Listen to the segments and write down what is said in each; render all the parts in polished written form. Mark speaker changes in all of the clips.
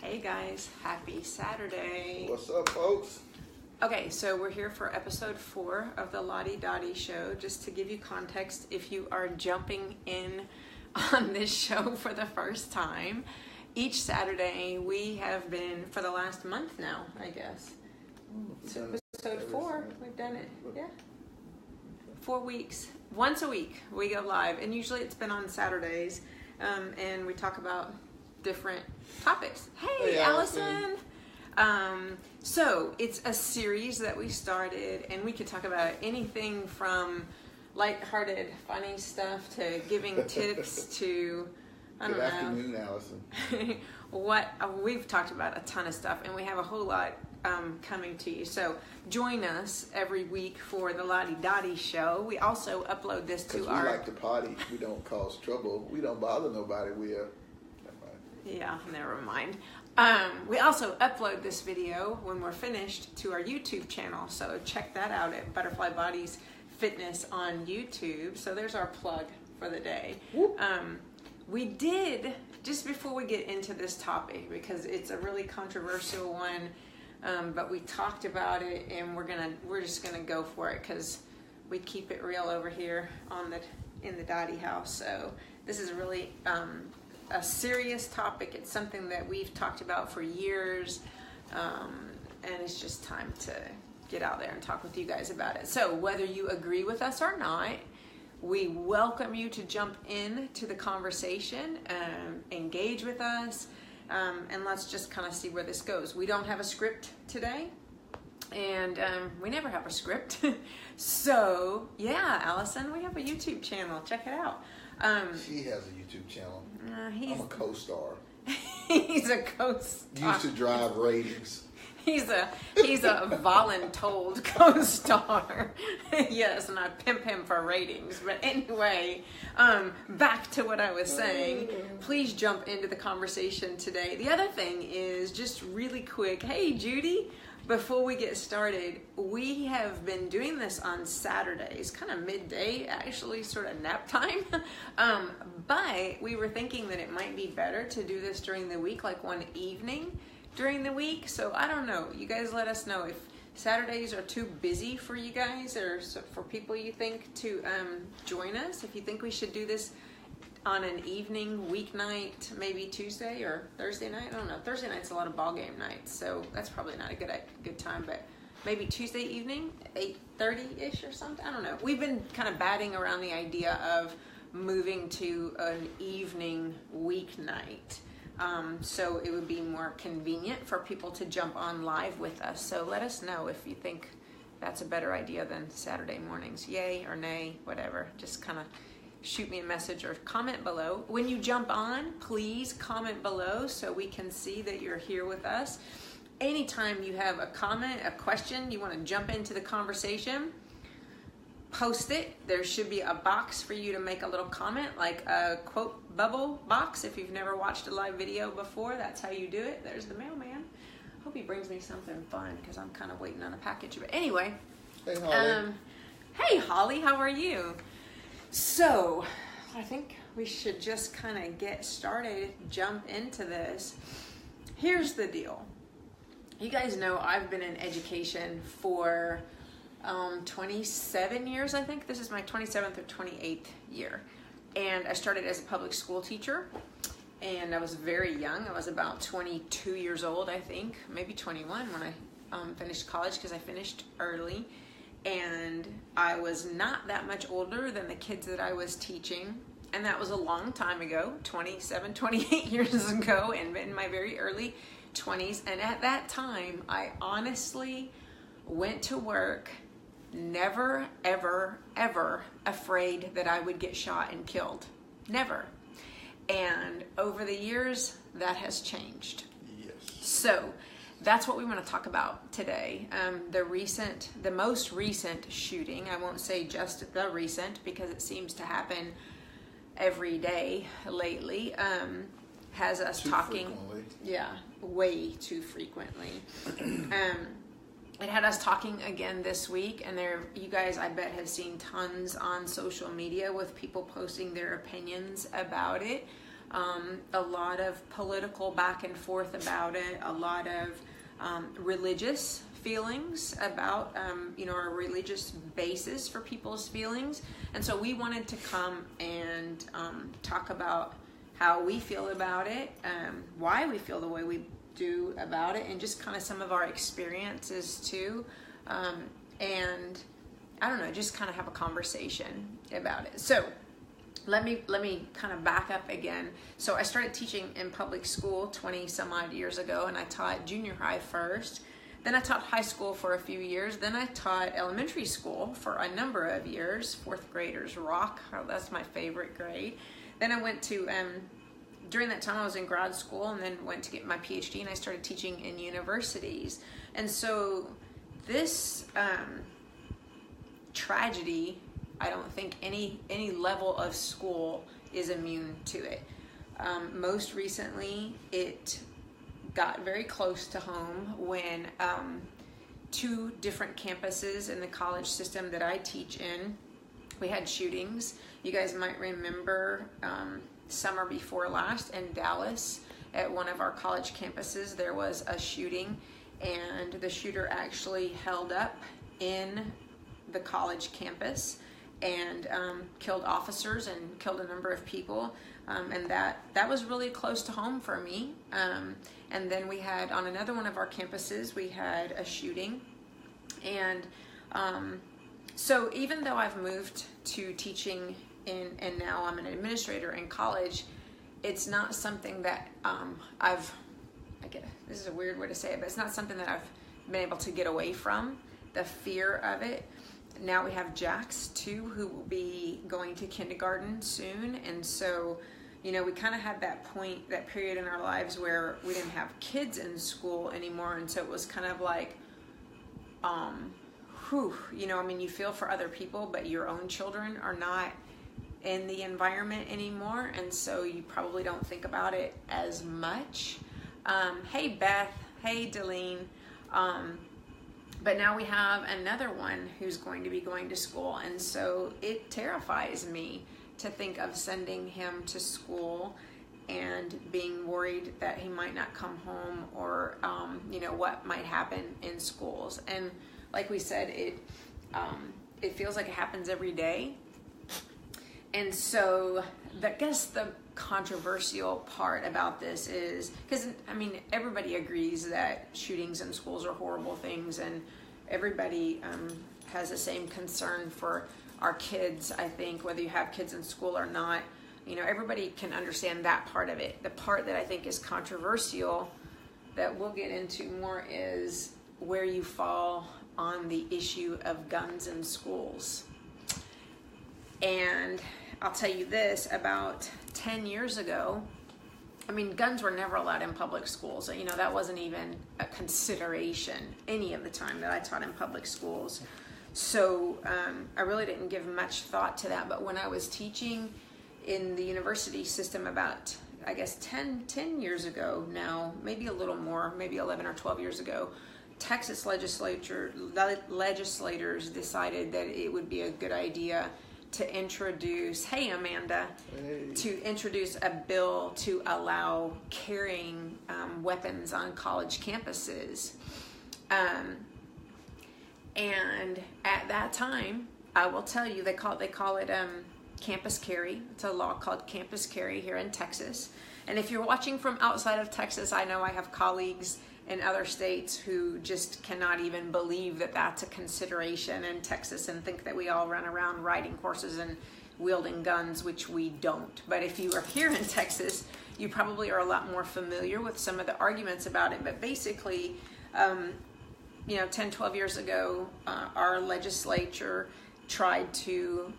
Speaker 1: Hey guys, happy Saturday.
Speaker 2: What's up, folks?
Speaker 1: Okay, so we're here for episode 4 of the Doddy show. Just to give you context, if you are jumping in on this show for the first time, each Saturday we have been, for the last month now, I guess. So episode 4, we've done it, yeah. 4 weeks, once a week we go live, and usually it's been on Saturdays, and we talk about different topics. Hey, Allison. So it's a series that we started, and we could talk about anything from lighthearted, funny stuff to giving tips to, I don't know.
Speaker 2: Good afternoon, Allison.
Speaker 1: We've talked about a ton of stuff, and we have a whole lot coming to you. So join us every week for the Doddy show. We also upload this to our...
Speaker 2: we like to potty. We don't cause trouble. We don't bother nobody.
Speaker 1: Yeah, never mind. We also upload this video when we're finished to our YouTube channel. So check that out at Butterfly Bodies Fitness on YouTube. So there's our plug for the day. We did, just before we get into this topic, because it's a really controversial one, but we talked about it, and we're just gonna go for it because we keep it real over here in the Doddy house. So this is really a serious topic. It's something that we've talked about for years, and it's just time to get out there and talk with you guys about it. So whether you agree with us or not, we welcome you to jump in to the conversation, engage with us, and let's just kind of see where this goes. We don't have a script today, and we never have a script. So yeah, Allison, we have a YouTube channel. Check it out.
Speaker 2: She has a YouTube channel.
Speaker 1: I'm
Speaker 2: a co-star.
Speaker 1: He's a co-star.
Speaker 2: Used to drive ratings.
Speaker 1: He's a voluntold co-star. Yes, and I pimp him for ratings. But anyway, back to what I was saying. Please jump into the conversation today. The other thing is just really quick. Hey, Judy. Before we get started, we have been doing this on Saturdays, kind of midday, actually sort of nap time. But we were thinking that it might be better to do this during the week, like one evening during the week. So I don't know. You guys let us know if Saturdays are too busy for you guys, or for people you think to join us. If you think we should do this on an evening, weeknight, maybe Tuesday or Thursday night. I don't know. Thursday night's a lot of ball game nights, so that's probably not a good time, but maybe Tuesday evening, 8:30-ish or something. I don't know. We've been kind of batting around the idea of moving to an evening weeknight, so it would be more convenient for people to jump on live with us. So let us know if you think that's a better idea than Saturday mornings. Yay or nay, whatever. Just kind of shoot me a message or comment below. When you jump on, please comment below so we can see that you're here with us. Anytime you have a comment, a question, you want to jump into the conversation, post it. There should be a box for you to make a little comment, like a quote bubble box. If you've never watched a live video before, that's how you do it. There's the mailman. Hope he brings me something fun because I'm kind of waiting on a package. But anyway.
Speaker 2: Hey, Holly.
Speaker 1: Hey, Holly, how are you? So, I think we should just kind of get started, jump into this. Here's the deal. You guys know I've been in education for 27 years, I think. This is my 27th or 28th year. And I started as a public school teacher, and I was very young. I was about 22 years old, I think, maybe 21 when I finished college, because I finished early. And I was not that much older than the kids that I was teaching. And that was a long time ago, 27, 28 years ago, and in my very early 20s. And at that time, I honestly went to work never, ever, ever afraid that I would get shot and killed. Never. And over the years, that has changed.
Speaker 2: Yes.
Speaker 1: So that's what we want to talk about today. The most recent shooting, I won't say just the recent because it seems to happen every day lately, has us talking.
Speaker 2: Frequently.
Speaker 1: Yeah, way too frequently. It had us talking again this week, and you guys, I bet, have seen tons on social media with people posting their opinions about it. a lot of political back and forth about it, a lot of religious feelings about, our religious basis for people's feelings. And so we wanted to come and talk about how we feel about it, why we feel the way we do about it, and just kind of some of our experiences too. And I don't know, just kind of have a conversation about it. So let me kind of back up again. So I started teaching in public school 20 some odd years ago, and I taught junior high first. Then I taught high school for a few years. Then I taught elementary school for a number of years. Fourth graders rock. Oh, that's my favorite grade. Then I went to, during that time I was in grad school, and then went to get my PhD, and I started teaching in universities. And so this tragedy, I don't think any level of school is immune to it. Most recently, it got very close to home when two different campuses in the college system that I teach in, we had shootings. You guys might remember summer before last in Dallas at one of our college campuses, there was a shooting, and the shooter actually held up in the college campus and killed officers and killed a number of people, and that was really close to home for me. And then we had, on another one of our campuses, we had a shooting. And so even though I've moved to teaching and now I'm an administrator in college, it's not something that this is a weird way to say it, but it's not something that I've been able to get away from, the fear of it. Now we have Jax too, who will be going to kindergarten soon. And so, we kind of had that period in our lives where we didn't have kids in school anymore. And so it was kind of like, you feel for other people, but your own children are not in the environment anymore. And so you probably don't think about it as much. Hey, Beth. Hey, Delene. But now we have another one who's going to be going to school. And so it terrifies me to think of sending him to school and being worried that he might not come home, or, what might happen in schools. And like we said, it feels like it happens every day. And so I guess the controversial part about this is, because everybody agrees that shootings in schools are horrible things, and everybody has the same concern for our kids. I think whether you have kids in school or not, everybody can understand that part of it. The part that I think is controversial that we'll get into more is where you fall on the issue of guns in schools. And I'll tell you this, about 10 years ago, guns were never allowed in public schools. That wasn't even a consideration any of the time that I taught in public schools. So I really didn't give much thought to that. But when I was teaching in the university system about, I guess, 10 years ago now, maybe a little more, maybe 11 or 12 years ago, Texas legislators decided that it would be a good idea to introduce, hey Amanda, to introduce a bill to allow carrying weapons on college campuses. And at that time, I will tell you, they call it campus carry. It's a law called campus carry here in Texas. And if you're watching from outside of Texas, I know I have colleagues in other states who just cannot even believe that that's a consideration in Texas, and think that we all run around riding horses and wielding guns, which we don't. But if you are here in Texas, you probably are a lot more familiar with some of the arguments about it. But basically, 10, 12 years ago, our legislature tried to,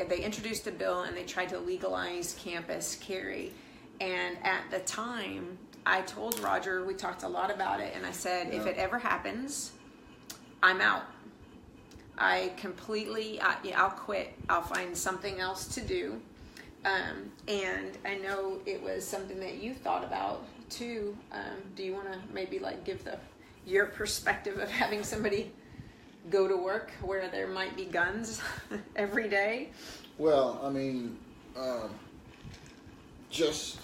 Speaker 1: they introduced a bill and they tried to legalize campus carry. And at the time, I told Roger, we talked a lot about it, and I said, if it ever happens, I'm out. I'll quit. I'll find something else to do. And I know it was something that you thought about too. Do you want to maybe give your perspective of having somebody go to work where there might be guns every day?
Speaker 2: Well, just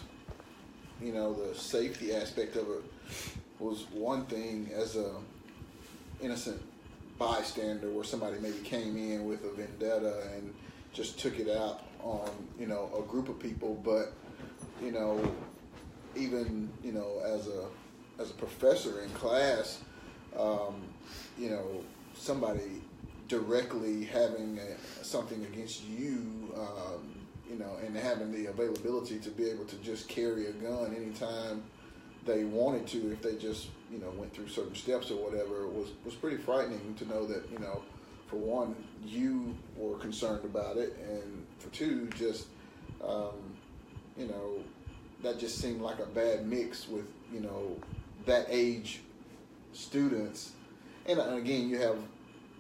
Speaker 2: the safety aspect of it was one thing as a innocent bystander, where somebody maybe came in with a vendetta and just took it out on a group of people. But even as a professor in class, somebody directly having something against you, and having the availability to be able to just carry a gun anytime they wanted to, if they just went through certain steps or whatever, was pretty frightening to know that for one, you were concerned about it, and for two, just that just seemed like a bad mix with that age students. And again, you have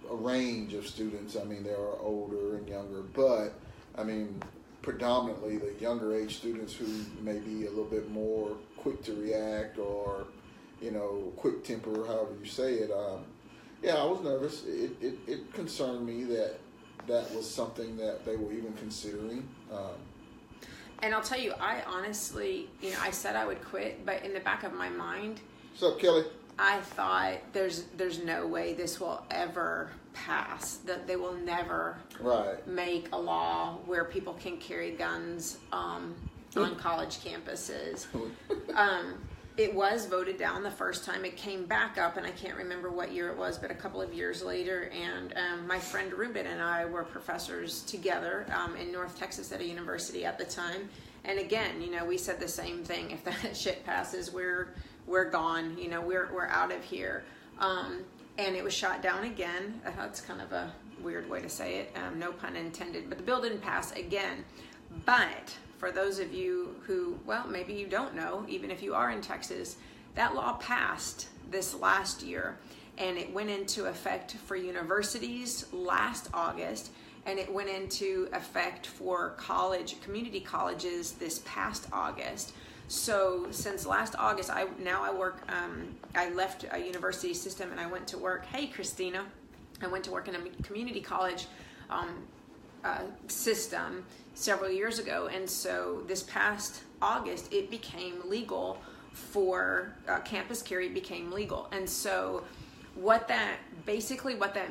Speaker 2: a range of students. I mean, there are older and younger, but I mean, predominantly the younger age students who may be a little bit more quick to react, or quick temper, however you say it. I was nervous. It concerned me that was something that they were even considering.
Speaker 1: And I'll tell you, I honestly, I said I would quit, but in the back of my mind,
Speaker 2: what's up, Kelly?
Speaker 1: I thought there's no way this will ever pass, that they will never make a law where people can carry guns on college campuses. It was voted down the first time. It came back up, and I can't remember what year it was, but a couple of years later. And my friend Ruben and I were professors together in North Texas at a university at the time. And again, we said the same thing. If that shit passes, we're gone. We're out of here. And it was shot down again. That's kind of a weird way to say it. No pun intended. But the bill didn't pass again. But for those of you who, well, maybe you don't know, even if you are in Texas, that law passed this last year, and it went into effect for universities last August, and it went into effect for community colleges this past August. So since last August, I left a university system and I went to work. Hey, Christina. I went to work in a community college system several years ago, and so this past August it became legal for campus carry became legal. And so what that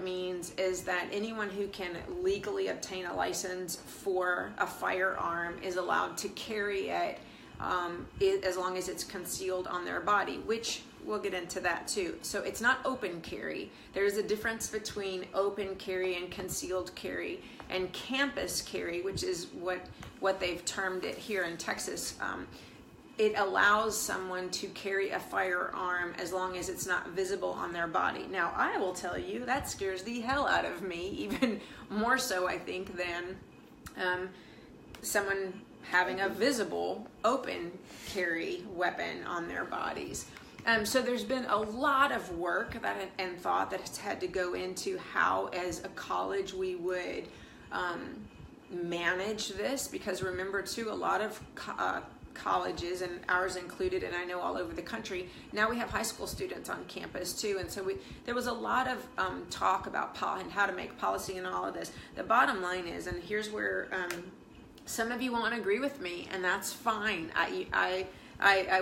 Speaker 1: means is that anyone who can legally obtain a license for a firearm is allowed to carry it as long as it's concealed on their body, which we'll get into that too. So it's not open carry. There's a difference between open carry and concealed carry. And campus carry, which is what they've termed it here in Texas, it allows someone to carry a firearm as long as it's not visible on their body. Now, I will tell you, that scares the hell out of me, even more so, I think, than someone having a visible, open carry weapon on their bodies. So there's been a lot of work and thought that has had to go into how, as a college, we would manage this, because remember too, a lot of colleges, and ours included, and I know all over the country, now we have high school students on campus too, and so there was a lot of talk about and how to make policy and all of this. The bottom line is, and here's where some of you won't agree with me, and that's fine. I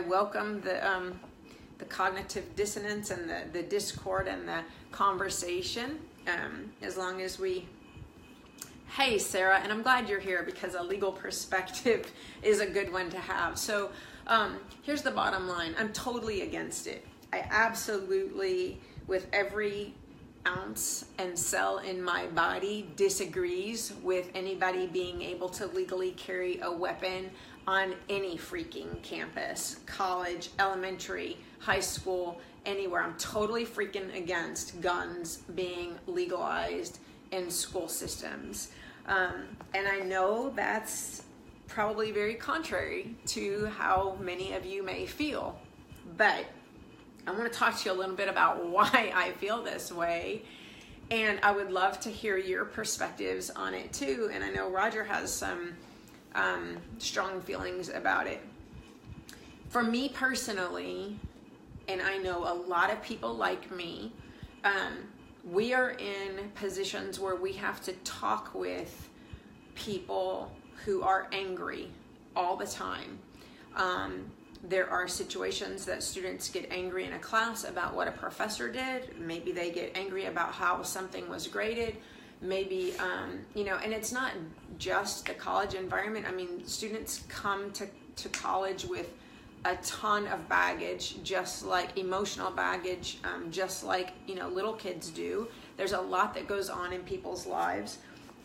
Speaker 1: welcome the cognitive dissonance and the discord and the conversation, as long as we. Hey, Sarah, and I'm glad you're here, because a legal perspective is a good one to have. So here's the bottom line. I'm totally against it. I absolutely, with every ounce and cell in my body, disagrees with anybody being able to legally carry a weapon on any freaking campus, college, elementary, high school, anywhere. I'm totally freaking against guns being legalized in school systems. And I know that's probably very contrary to how many of you may feel, but I want to talk to you a little bit about why I feel this way, and I would love to hear your perspectives on it too. And I know Roger has some strong feelings about it. For me personally, and I know a lot of people like me, we are in positions where we have to talk with people who are angry all the time. There are situations that students get angry in a class about what a professor did. Maybe they get angry about how something was graded. Maybe, and it's not just the college environment. I mean, students come to college with a ton of baggage, just like emotional baggage, just like, little kids do. There's a lot that goes on in people's lives.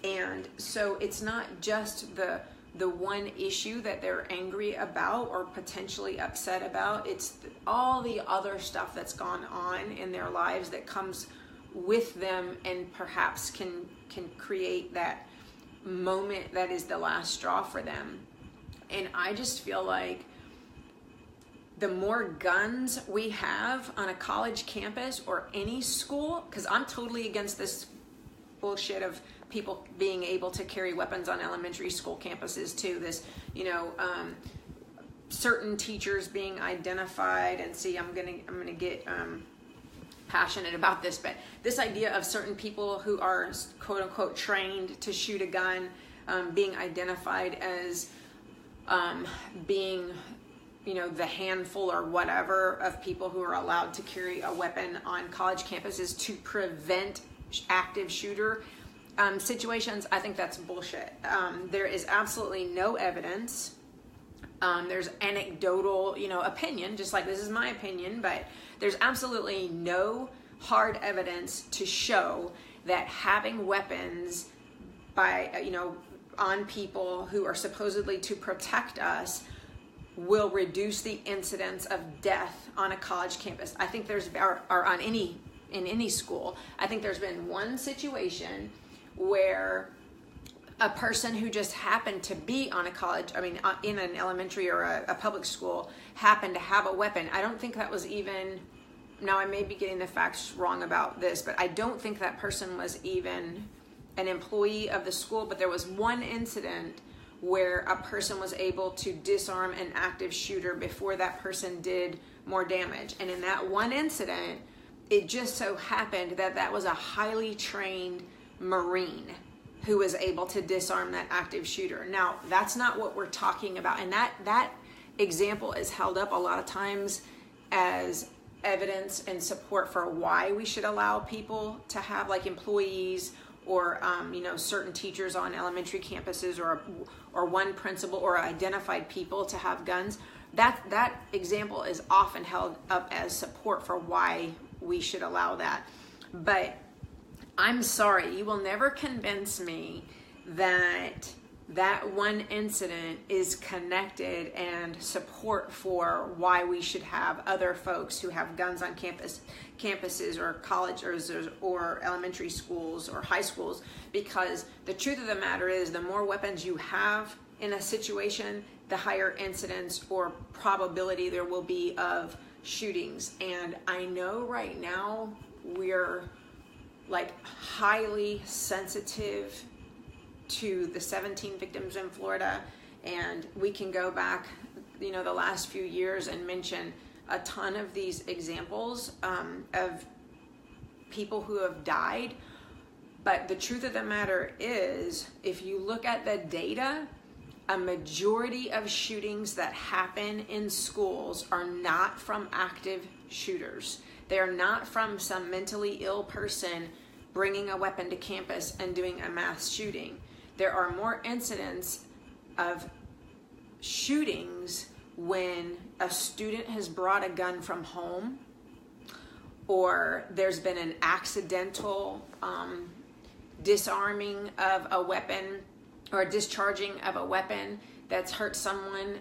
Speaker 1: And so it's not just the one issue that they're angry about or potentially upset about. It's all the other stuff that's gone on in their lives that comes with them and perhaps can create that moment that is the last straw for them. And I just feel like the more guns we have on a college campus or any school, because I'm totally against this bullshit of people being able to carry weapons on elementary school campuses too. This, certain teachers being identified, and see, I'm gonna get passionate about this, but this idea of certain people who are quote unquote trained to shoot a gun, being identified as being, the handful or whatever of people who are allowed to carry a weapon on college campuses to prevent active shooter situations. I think that's bullshit. There is absolutely no evidence. There's anecdotal, opinion, just like this is my opinion, but there's absolutely no hard evidence to show that having weapons by, on people who are supposedly to protect us will reduce the incidence of death on a college campus. I think or on in any school. I think there's been one situation where a person who just happened to be on a college, in an elementary or a public school, happened to have a weapon. I don't think that was even, now I may be getting the facts wrong about this, but I don't think that person was even an employee of the school, but there was one incident where a person was able to disarm an active shooter before that person did more damage. And in that one incident, it just so happened that was a highly trained Marine who was able to disarm that active shooter. Now, that's not what we're talking about. And that example is held up a lot of times as evidence and support for why we should allow people to have, like, employees or certain teachers on elementary campuses or one principal or identified people to have guns. That example is often held up as support for why we should allow that. But I'm sorry, you will never convince me that one incident is connected and support for why we should have other folks who have guns on campuses or colleges or elementary schools or high schools, because the truth of the matter is the more weapons you have in a situation, the higher incidence or probability there will be of shootings. And I know right now we're highly sensitive to the 17 victims in Florida, and we can go back, the last few years and mention a ton of these examples of people who have died. But the truth of the matter is, if you look at the data, a majority of shootings that happen in schools are not from active shooters. They are not from some mentally ill person bringing a weapon to campus and doing a mass shooting. There are more incidents of shootings when a student has brought a gun from home, or there's been an accidental disarming of a weapon or discharging of a weapon that's hurt someone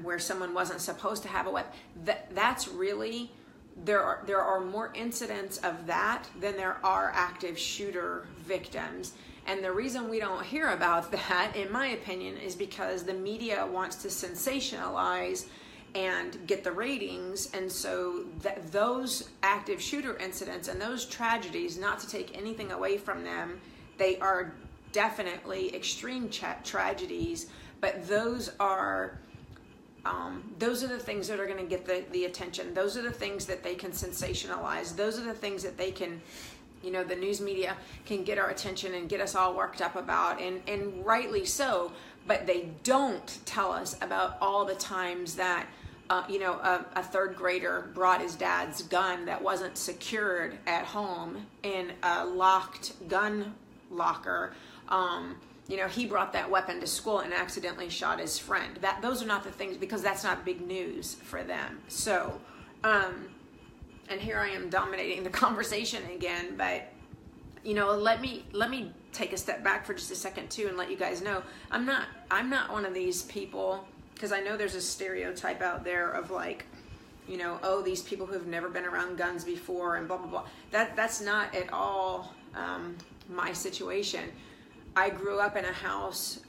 Speaker 1: where someone wasn't supposed to have a weapon. That's really, there are more incidents of that than there are active shooter victims. And the reason we don't hear about that, in my opinion, is because the media wants to sensationalize and get the ratings. And so those active shooter incidents and those tragedies, not to take anything away from them, they are definitely extreme tragedies, but those are the things that are going to get the attention. Those are the things that they can sensationalize. Those are the things that they can, the news media can get our attention and get us all worked up about, and rightly so. But they don't tell us about all the times that a third grader brought his dad's gun that wasn't secured at home in a locked gun locker. He brought that weapon to school and accidentally shot his friend. Those are not the things, because that's not big news for them. So, and here I am dominating the conversation again, but let me take a step back for just a second too and let you guys know I'm not one of these people, because I know there's a stereotype out there of like, these people who've never been around guns before and blah blah blah. That's not at all my situation. I grew up in a house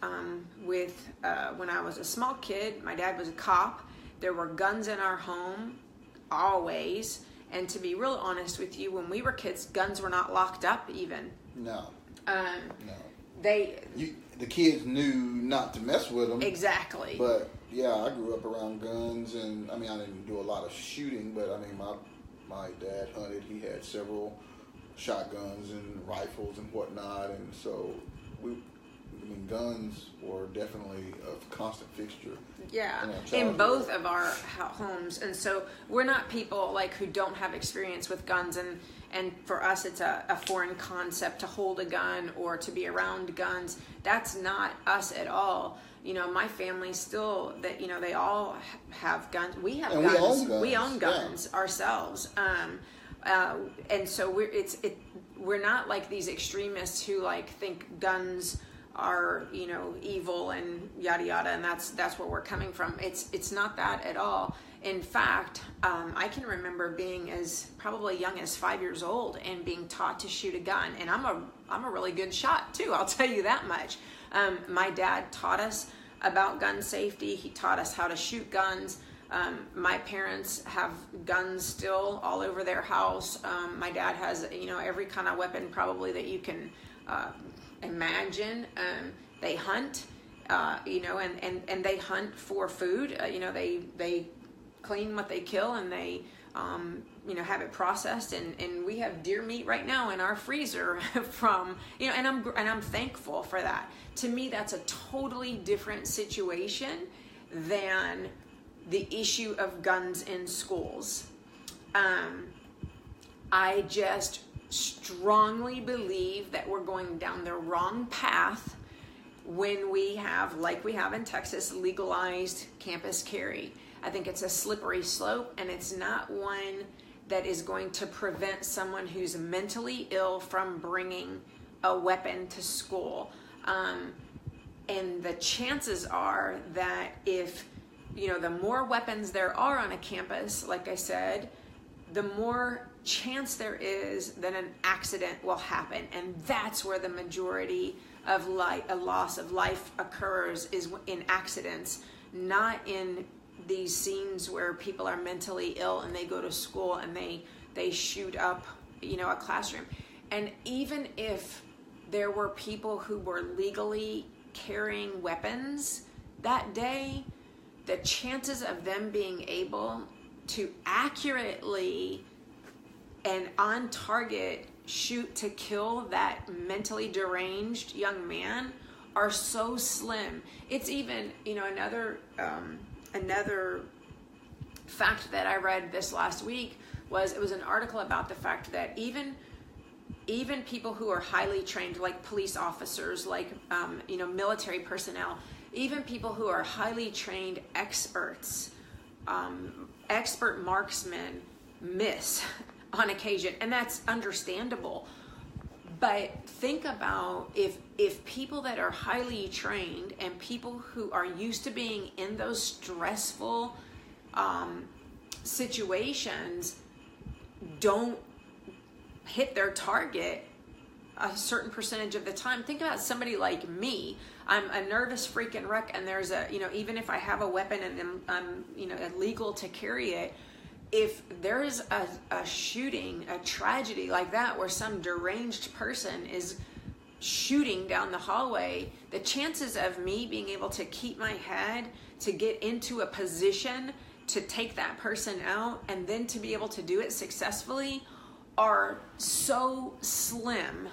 Speaker 1: with when I was a small kid, my dad was a cop. There were guns in our home always. And to be real honest with you, when we were kids, guns were not locked up even.
Speaker 2: No.
Speaker 1: No.
Speaker 2: The kids knew not to mess with them.
Speaker 1: Exactly.
Speaker 2: But yeah, I grew up around guns, and I didn't do a lot of shooting, but my dad hunted. He had several shotguns and rifles and whatnot, and so guns were definitely a constant fixture.
Speaker 1: Yeah, in both of our homes. And so we're not people like who don't have experience with guns, and for us it's a foreign concept to hold a gun or to be around guns. That's not us at all. My family still, that they all have guns. We have guns. We own guns ourselves. And so we're not like these extremists who like think guns are evil and yada yada, and that's where we're coming from. It's not that at all. In fact, I can remember being as probably young as 5 years old and being taught to shoot a gun, and I'm a really good shot too, I'll tell you that much. My dad taught us about gun safety. He taught us how to shoot guns. My parents have guns still all over their house. My dad has every kind of weapon probably that you can imagine. They hunt, and they hunt for food. They clean what they kill, and they have it processed, and we have deer meat right now in our freezer from and I'm thankful for that. To me, that's a totally different situation than the issue of guns in schools. I just strongly believe that we're going down the wrong path when we have, like we have in Texas, legalized campus carry. I think it's a slippery slope, and it's not one that is going to prevent someone who's mentally ill from bringing a weapon to school. And the chances are that if the more weapons there are on a campus, like I said, the more chance there is that an accident will happen. And that's where the majority of a loss of life occurs, is in accidents, not in these scenes where people are mentally ill and they go to school and they shoot up a classroom. And even if there were people who were legally carrying weapons that day, the chances of them being able to accurately and on target shoot to kill that mentally deranged young man are so slim. It's even, another fact that I read this last week was, it was an article about the fact that even people who are highly trained, like police officers, like military personnel, even people who are highly trained experts, expert marksmen, miss on occasion, and that's understandable. But think about if people that are highly trained and people who are used to being in those stressful situations don't hit their target a certain percentage of the time. Think about somebody like me. I'm a nervous freaking wreck, and there's even if I have a weapon and I'm illegal to carry it, if there's a shooting, a tragedy like that where some deranged person is shooting down the hallway, the chances of me being able to keep my head, to get into a position to take that person out and then to be able to do it successfully are so slim.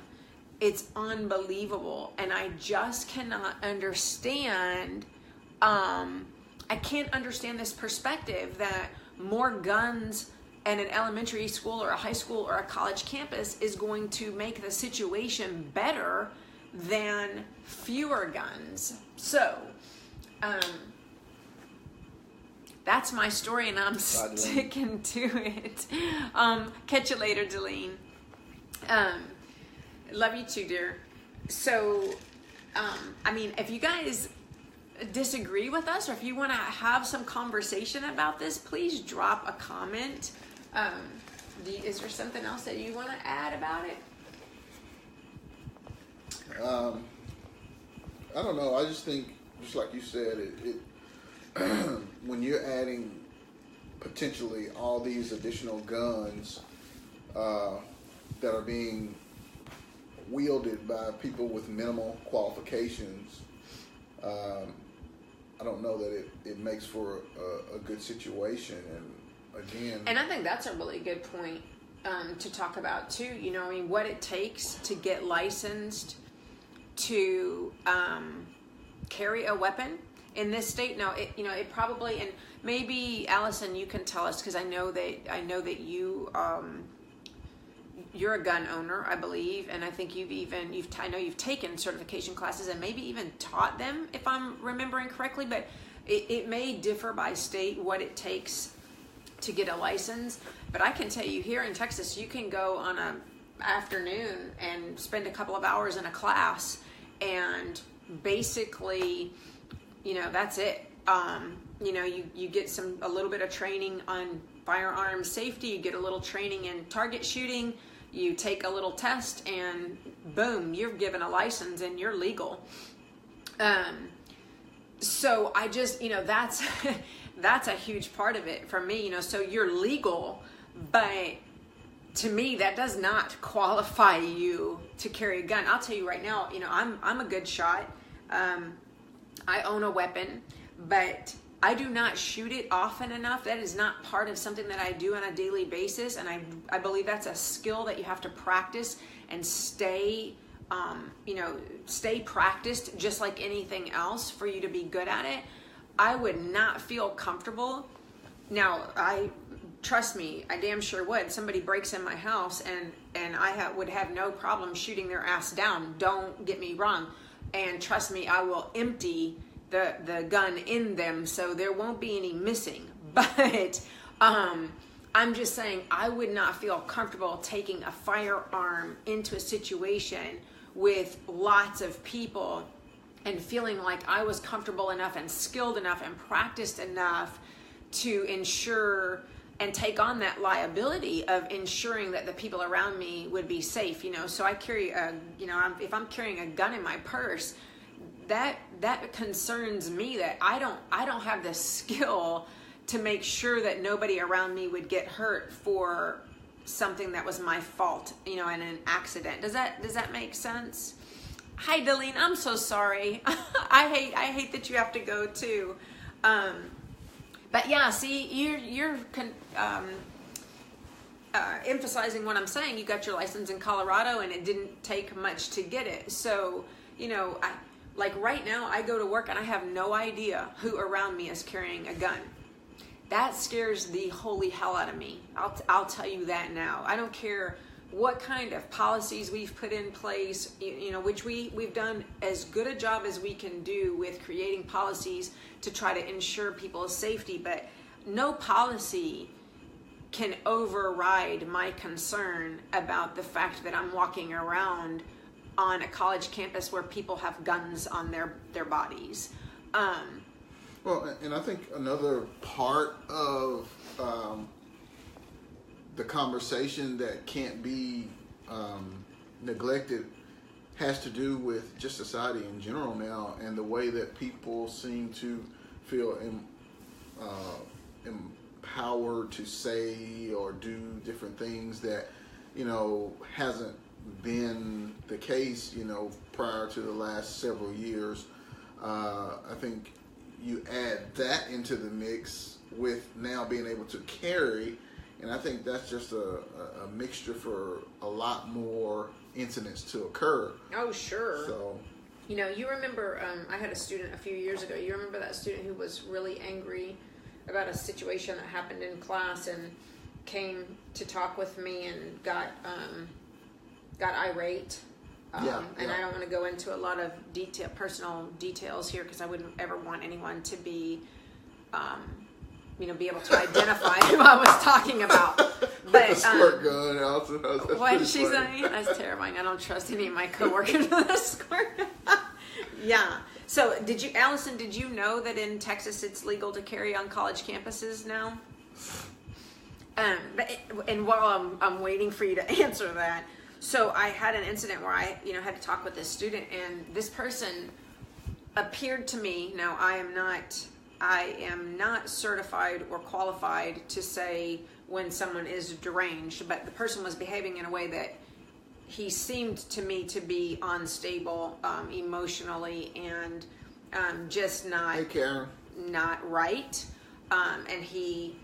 Speaker 1: It's unbelievable. And I just cannot understand I can't understand this perspective that more guns at an elementary school or a high school or a college campus is going to make the situation better than fewer guns. So, that's my story, and I'm sticking to it. Catch you later, Deline. Love you too, dear. So, I mean, if you guys disagree with us, or if you want to have some conversation about this, please drop a comment. Is there something else that you want to add about it?
Speaker 2: I don't know. I just think, just like you said, it when you're adding potentially all these additional guns that are being wielded by people with minimal qualifications, I don't know that it makes for a good situation. And again,
Speaker 1: and I think that's a really good point to talk about too. You know, I mean, what it takes to get licensed to carry a weapon in this state. Now, it probably, and maybe Allison, you can tell us, because I know that you you're a gun owner, I believe, and I think I know you've taken certification classes and maybe even taught them, if I'm remembering correctly. But it may differ by state what it takes to get a license. But I can tell you, here in Texas, you can go on a afternoon and spend a couple of hours in a class, and basically, that's it. You get a little bit of training on firearm safety, you get a little training in target shooting, you take a little test, and boom, you're given a license and you're legal. So I just, that's that's a huge part of it for me. So you're legal, but to me, that does not qualify you to carry a gun. I'll tell you right now, I'm a good shot. I own a weapon, but I do not shoot it often enough. That is not part of something that I do on a daily basis, and I believe that's a skill that you have to practice and stay practiced, just like anything else, for you to be good at it. I would not feel comfortable. Now, trust me, I damn sure would. Somebody breaks in my house, and I would have no problem shooting their ass down. Don't get me wrong. And trust me, I will empty the gun in them, so there won't be any missing. But I'm just saying, I would not feel comfortable taking a firearm into a situation with lots of people and feeling like I was comfortable enough and skilled enough and practiced enough to ensure and take on that liability of ensuring that the people around me would be safe. So I carry if I'm carrying a gun in my purse, that concerns me, that I don't have the skill to make sure that nobody around me would get hurt for something that was my fault, in an accident. Does that make sense? Hi, Deline. I'm so sorry. I hate that you have to go too. But yeah, see, you're emphasizing what I'm saying. You got your license in Colorado, and it didn't take much to get it. So, like right now, I go to work and I have no idea who around me is carrying a gun. That scares the holy hell out of me. I'll tell you that now. I don't care what kind of policies we've put in place, which we've done as good a job as we can do with creating policies to try to ensure people's safety, but no policy can override my concern about the fact that I'm walking around on a college campus where people have guns on their bodies.
Speaker 2: Well, and I think another part of the conversation that can't be neglected has to do with just society in general now, and the way that people seem to feel empowered to say or do different things that hasn't been the case prior to the last several years. I think you add that into the mix with now being able to carry, and I think that's just a mixture for a lot more incidents to occur.
Speaker 1: Oh, sure.
Speaker 2: So,
Speaker 1: You know, you remember, I had a student a few years ago. You remember that student who was really angry about a situation that happened in class and came to talk with me and got irate. And I don't want to go into a lot of personal details here, because I wouldn't ever want anyone to be, be able to identify who I was talking about. But
Speaker 2: squirt gun, Allison.
Speaker 1: What did she say? That's terrifying. I don't trust any of my coworkers with a squirt. Yeah. So, Allison? Did you know that in Texas it's legal to carry on college campuses now? And while I'm waiting for you to answer that, so I had an incident where I, had to talk with this student, and this person appeared to me. Now, I am not certified or qualified to say when someone is deranged, but the person was behaving in a way that he seemed to me to be unstable emotionally and just not right. And he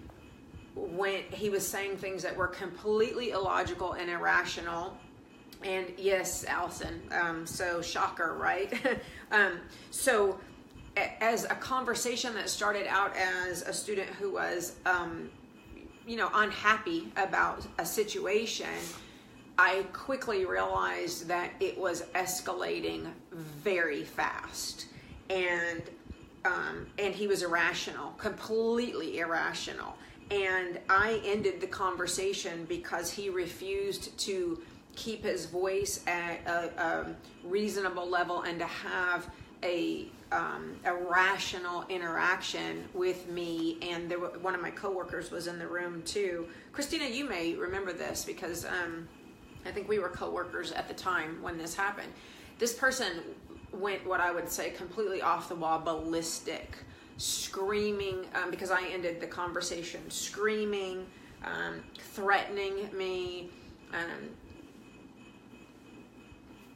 Speaker 1: was saying things that were completely illogical and irrational. And yes, Allison, so shocker, right? So as a conversation that started out as a student who was, unhappy about a situation, I quickly realized that it was escalating very fast. And he was irrational, completely irrational. And I ended the conversation because he refused to keep his voice at a reasonable level and to have a rational interaction with me. And one of my coworkers was in the room too. Christina, you may remember this because I think we were coworkers at the time when this happened. This person went, what I would say, completely off the wall, ballistic, screaming, because I ended the conversation, screaming, threatening me,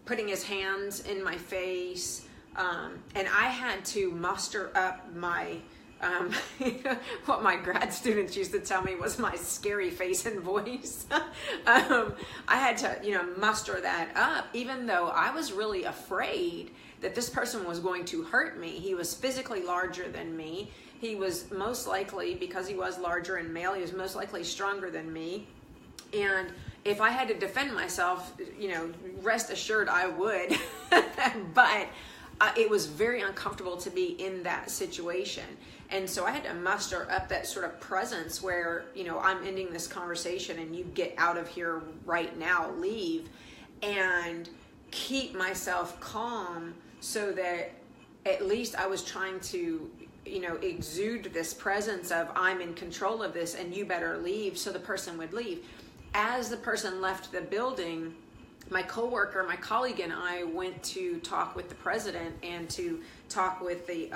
Speaker 1: putting his hands in my face, and I had to muster up my what my grad students used to tell me was my scary face and voice. I had to, muster that up, even though I was really afraid that this person was going to hurt me. He was physically larger than me. He was most likely, because he was larger and male, he was most likely stronger than me. And if I had to defend myself, rest assured I would. But it was very uncomfortable to be in that situation. And so I had to muster up that sort of presence where, I'm ending this conversation and you get out of here right now, leave, and keep myself calm so that at least I was trying to, exude this presence of I'm in control of this and you better leave, so the person would leave. As the person left the building, my coworker, my colleague, and I went to talk with the president and to talk with the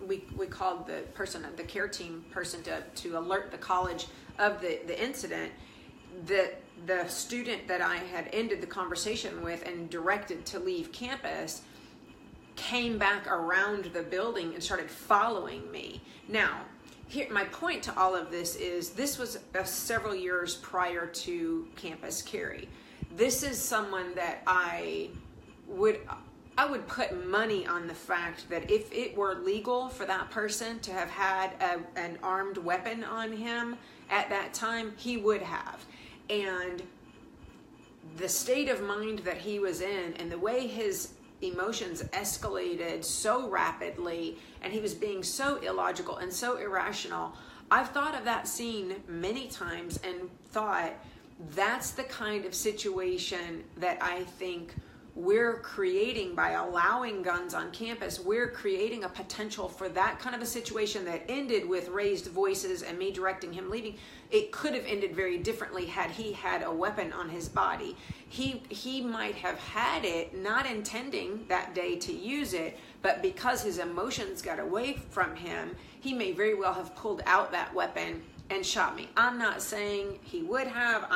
Speaker 1: we called the person, the care team person, to alert the college of the incident. The student that I had ended the conversation with and directed to leave campus came back around the building and started following me. Now, here, my point to all of this is this was several years prior to campus carry. This is someone that I would put money on the fact that if it were legal for that person to have had an armed weapon on him at that time, he would have. And the state of mind that he was in and the way his emotions escalated so rapidly and he was being so illogical and so irrational, I've thought of that scene many times and thought, that's the kind of situation that I think we're creating by allowing guns on campus. We're creating a potential for that kind of a situation that ended with raised voices and me directing him leaving. It could have ended very differently had he had a weapon on his body. He might have had it, not intending that day to use it, but because his emotions got away from him, he may very well have pulled out that weapon and shot me. I'm not saying he would have.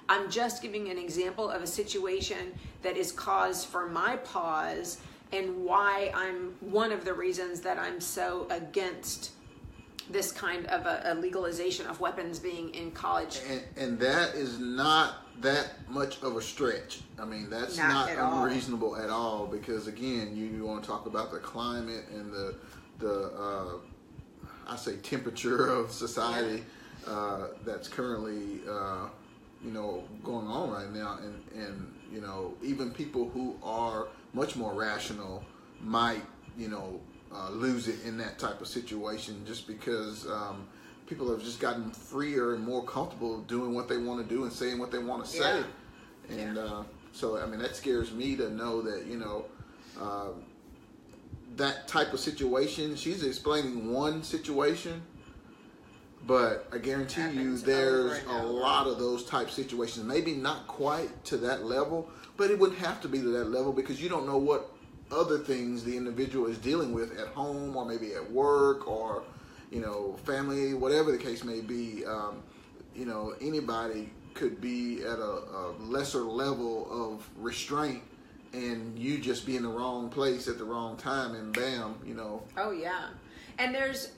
Speaker 1: I'm just giving an example of a situation that is cause for my pause and why I'm one of the reasons that I'm so against this kind of a legalization of weapons being in college.
Speaker 2: And that is not that much of a stretch. I mean, that's not unreasonable at all, because again, you want to talk about the climate and the I say temperature of society that's currently going on right now, and even people who are much more rational might lose it in that type of situation, just because people have just gotten freer and more comfortable doing what they want to do and saying what they want to say. And so, I mean, that scares me to know that, that type of situation, she's explaining one situation, but I guarantee you there's a lot of those type situations, maybe not quite to that level, but it wouldn't have to be to that level, because you don't know what other things the individual is dealing with at home, or maybe at work, or family, whatever the case may be. Anybody could be at a lesser level of restraint, and you just be in the wrong place at the wrong time, and bam,
Speaker 1: Oh yeah, and there's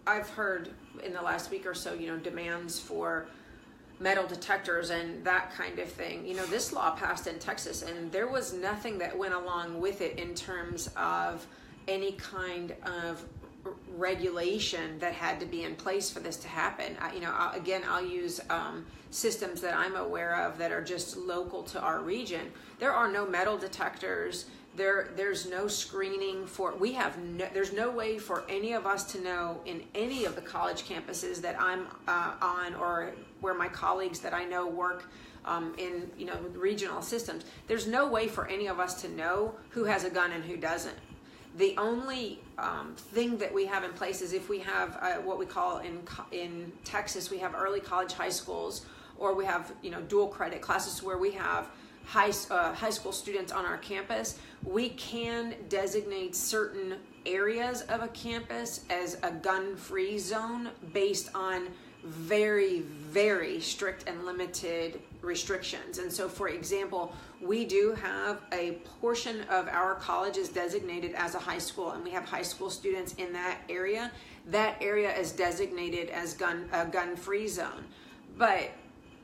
Speaker 1: I've heard in the last week or so, demands for metal detectors and that kind of thing. This law passed in Texas, and there was nothing that went along with it in terms of any kind of regulation that had to be in place for this to happen. I'll use systems that I'm aware of that are just local to our region. There are no metal detectors. There's no screening for. There's no way for any of us to know in any of the college campuses that I'm on, or where my colleagues that I know work in regional systems. There's no way for any of us to know who has a gun and who doesn't. The only thing that we have in place is if we have what we call in Texas, we have early college high schools, or we have dual credit classes where we have high school students on our campus. We can designate certain areas of a campus as a gun-free zone based on very, very strict and limited restrictions. And so, for example, we do have a portion of our college is designated as a high school, and we have high school students in that area. That area is designated as a gun-free zone. But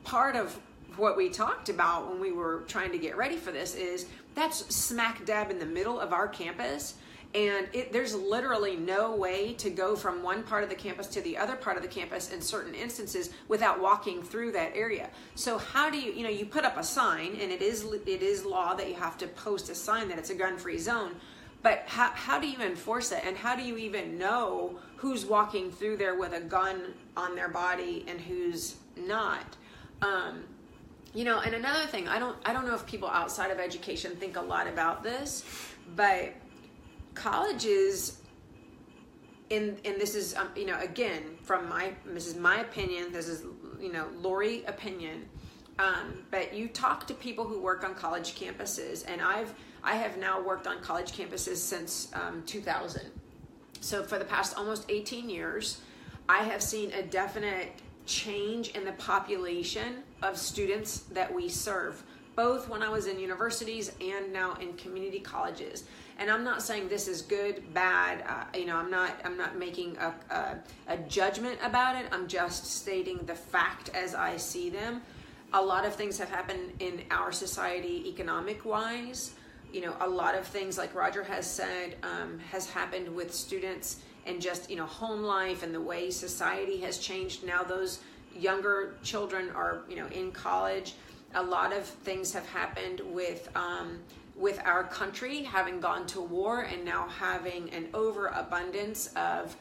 Speaker 1: part of what we talked about when we were trying to get ready for this is that's smack dab in the middle of our campus. And there's literally no way to go from one part of the campus to the other part of the campus in certain instances without walking through that area. So how do you put up a sign, and it is law that you have to post a sign that it's a gun-free zone, but how do you enforce it? And how do you even know who's walking through there with a gun on their body and who's not? And another thing, I don't know if people outside of education think a lot about this, but colleges, and this is again this is my opinion, this is Lori opinion, but you talk to people who work on college campuses, and I have now worked on college campuses since 2000. So for the past almost 18 years, I have seen a definite change in the population of students that we serve, both when I was in universities and now in community colleges. And I'm not saying this is good, bad. I'm not making a judgment about it. I'm just stating the fact as I see them. A lot of things have happened in our society, economic-wise. A lot of things, like Roger has said, has happened with students and just home life and the way society has changed. Now those younger children are in college. A lot of things have happened with our country having gone to war and now having an overabundance of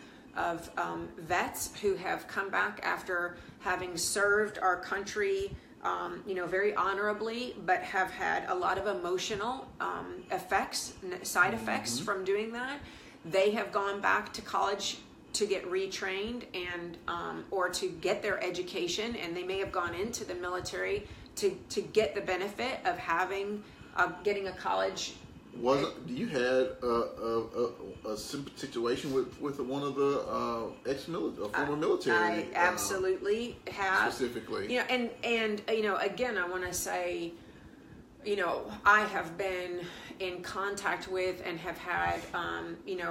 Speaker 1: vets who have come back after having served our country very honorably, but have had a lot of emotional side effects from doing that. They have gone back to college to get retrained and or to get their education, and they may have gone into the military to get the benefit of getting a college.
Speaker 2: You had a situation with one of the ex-military, former military?
Speaker 1: I absolutely have.
Speaker 2: Specifically.
Speaker 1: And again, I want to say, I have been in contact with and have had,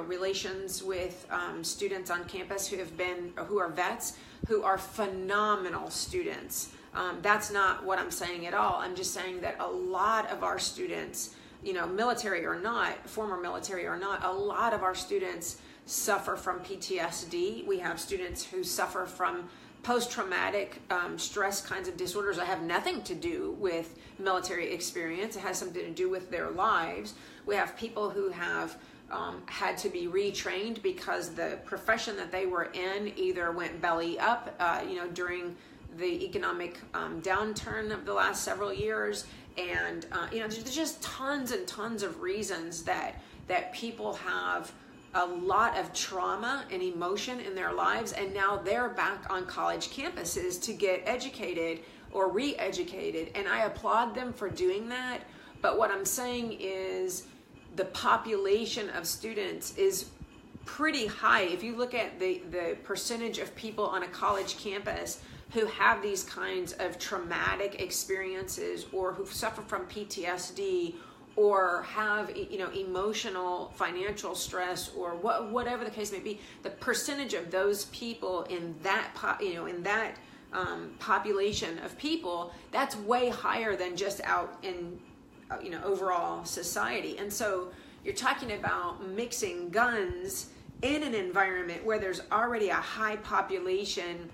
Speaker 1: relations with students on campus who are vets, who are phenomenal students. That's not what I'm saying at all. I'm just saying that a lot of our students, military or not, former military or not, a lot of our students suffer from PTSD. We have students who suffer from post-traumatic stress kinds of disorders that have nothing to do with military experience. It has something to do with their lives. We have people who have had to be retrained because the profession that they were in either went belly up, during the economic downturn of the last several years. And, there's just tons and tons of reasons that people have a lot of trauma and emotion in their lives, and now they're back on college campuses to get educated or re-educated, and I applaud them for doing that. But what I'm saying is the population of students is pretty high. If you look at the percentage of people on a college campus who have these kinds of traumatic experiences, or who suffer from PTSD, or have emotional, financial stress, or whatever the case may be, the percentage of those people in that population of people, that's way higher than just out in overall society. And so you're talking about mixing guns in an environment where there's already a high population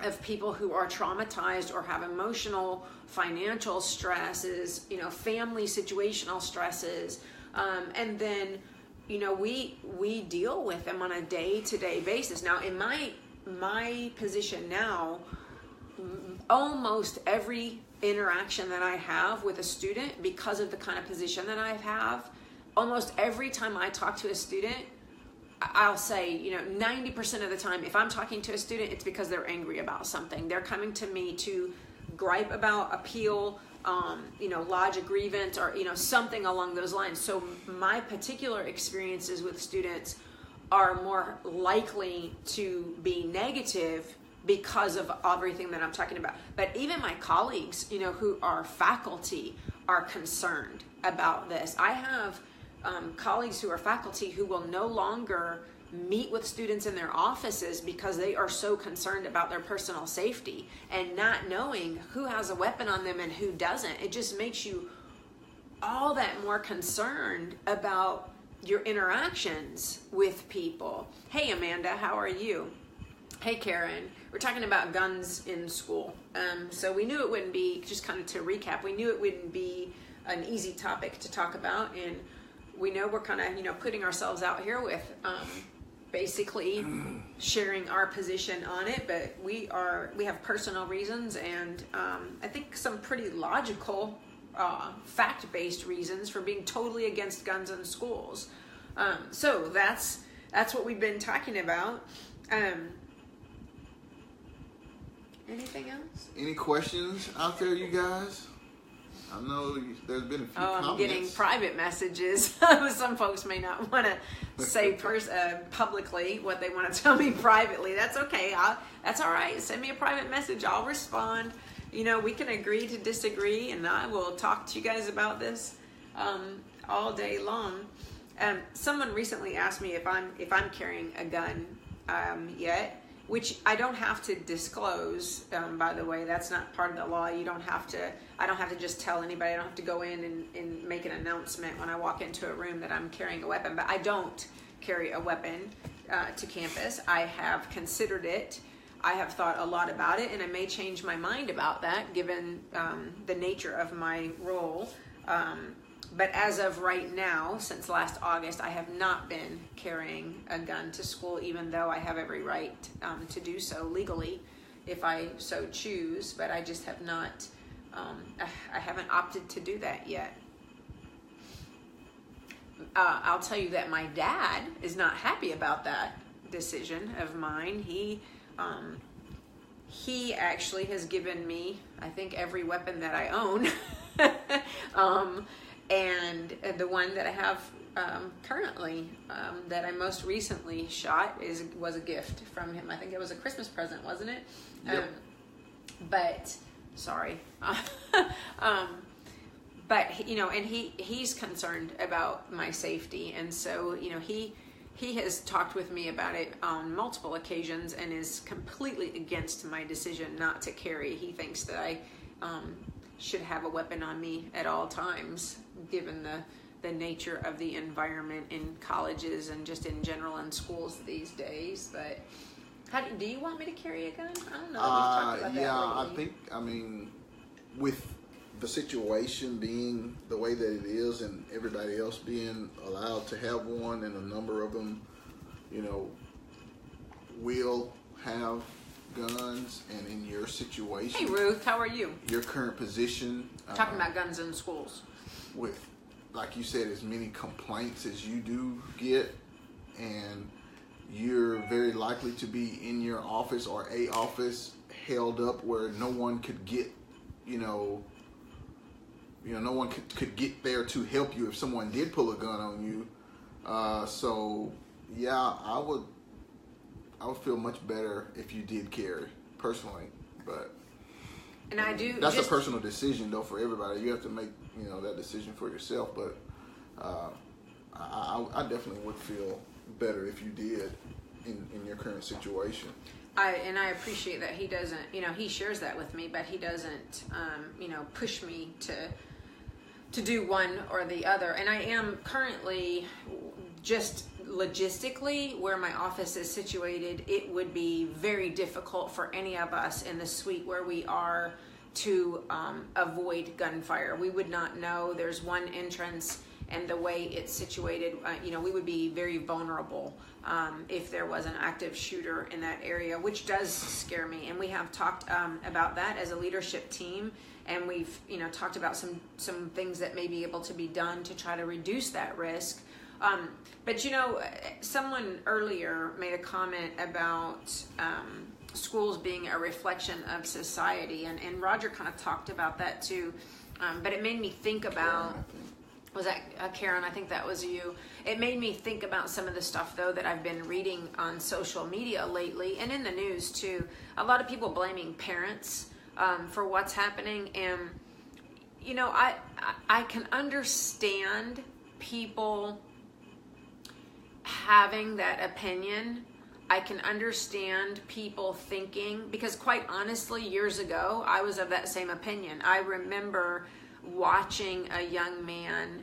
Speaker 1: of people who are traumatized or have emotional, financial stresses, family situational stresses, and then we deal with them on a day-to-day basis. Now, in my position now, almost every interaction that I have with a student, because of the kind of position that I have, almost every time I talk to a student, I'll say, 90% of the time, if I'm talking to a student, it's because they're angry about something. They're coming to me to gripe about, appeal, lodge a grievance, or, something along those lines. So my particular experiences with students are more likely to be negative because of everything that I'm talking about. But even my colleagues, who are faculty, are concerned about this. I have colleagues who are faculty who will no longer meet with students in their offices because they are so concerned about their personal safety, and not knowing who has a weapon on them and who doesn't. It just makes you all that more concerned about your interactions with people. Hey, Amanda, how are you? Hey, Karen. We're talking about guns in school. So we knew it wouldn't be, just kind of to recap, we knew it wouldn't be an easy topic to talk about, and we know we're kind of, putting ourselves out here with basically sharing our position on it, but we have personal reasons, and I think some pretty logical, fact-based reasons for being totally against guns in schools. So that's what we've been talking about. Anything else?
Speaker 2: Any questions out there, you guys? I know there's been a few comments. I'm
Speaker 1: getting private messages. Some folks may not want to say publicly what they want to tell me privately. That's okay. That's all right. Send me a private message. I'll respond. We can agree to disagree, and I will talk to you guys about this all day long. Someone recently asked me if I'm carrying a gun yet, which I don't have to disclose, by the way. That's not part of the law. I don't have to just tell anybody. I don't have to go in and make an announcement when I walk into a room that I'm carrying a weapon. But I don't carry a weapon to campus. I have considered it. I have thought a lot about it, and I may change my mind about that given the nature of my role. But as of right now, since last August, I have not been carrying a gun to school, even though I have every right to do so legally if I so choose. But I just have not, I haven't opted to do that yet. I'll tell you that my dad is not happy about that decision of mine. He actually has given me, I think, every weapon that I own. And the one that I have currently, that I most recently shot, was a gift from him. I think it was a Christmas present, wasn't it?
Speaker 2: Yep.
Speaker 1: But sorry, but and he's concerned about my safety, and so he has talked with me about it on multiple occasions and is completely against my decision not to carry. He thinks that I should have a weapon on me at all times, given the nature of the environment in colleges and just in general in schools these days. But do you want me to carry a gun? I don't know. We've talked about that lately.
Speaker 2: I mean, with the situation being the way that it is and everybody else being allowed to have one, and a number of them, will have guns, and in your situation.
Speaker 1: Hey Ruth, how are you?
Speaker 2: Your current position.
Speaker 1: Talking about guns in schools.
Speaker 2: With, like you said, as many complaints as you do get, and you're very likely to be in your office or a office held up where no one could get, no one could get there to help you if someone did pull a gun on you. So yeah, I would feel much better if you did carry, personally. But
Speaker 1: and I do.
Speaker 2: That's a personal decision, though, for everybody. You have to make that decision for yourself. But I definitely would feel better if you did in your current situation.
Speaker 1: I appreciate that he doesn't, he shares that with me, but he doesn't, push me to do one or the other. And I am currently, just logistically, where my office is situated, it would be very difficult for any of us in the suite where we are to avoid gunfire. We would not know. There's one entrance, and the way it's situated, we would be very vulnerable if there was an active shooter in that area, which does scare me. And we have talked about that as a leadership team, and we've talked about some things that may be able to be done to try to reduce that risk. But someone earlier made a comment about schools being a reflection of society, and Roger kind of talked about that too. But it made me think about. Was that Karen? I think that was you. It made me think about some of the stuff, though, that I've been reading on social media lately and in the news, too. A lot of people blaming parents for what's happening. And, I can understand people having that opinion. I can understand people thinking, because quite honestly, years ago, I was of that same opinion. I remember watching a young man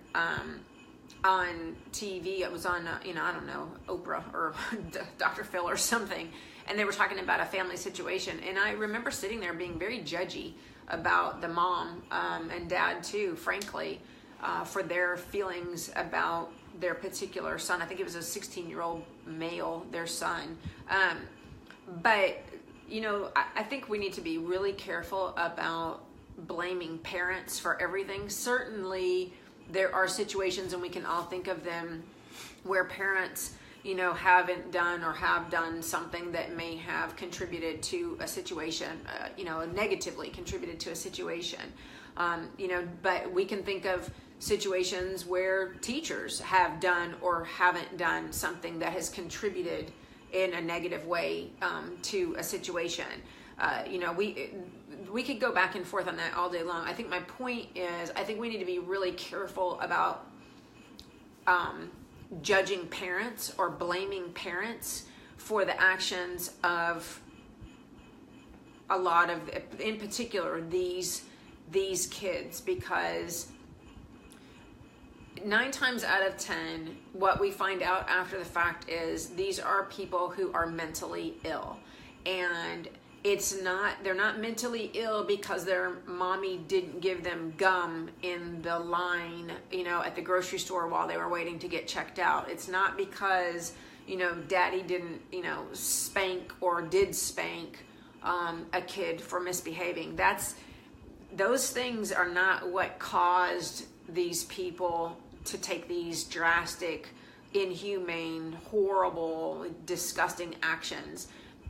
Speaker 1: on TV. It was on, I don't know, Oprah or Dr. Phil or something, and they were talking about a family situation. And I remember sitting there being very judgy about the mom and dad too, frankly, for their feelings about their particular son. I think it was a 16-year-old male, their son. But, I think we need to be really careful about blaming parents for everything. Certainly there are situations, and we can all think of them, where parents haven't done or have done something that may have contributed to a situation, negatively contributed to a situation. But we can think of situations where teachers have done or haven't done something that has contributed in a negative way to a situation. We could go back and forth on that all day long. I think my point is, I think we need to be really careful about judging parents or blaming parents for the actions of a lot of, in particular, these kids, because 9 times out of 10, what we find out after the fact is these are people who are mentally ill. And they're not mentally ill because their mommy didn't give them gum in the line, at the grocery store while they were waiting to get checked out. It's not because, daddy didn't, spank or did spank a kid for misbehaving. Those things are not what caused these people to take these drastic, inhumane, horrible, disgusting actions.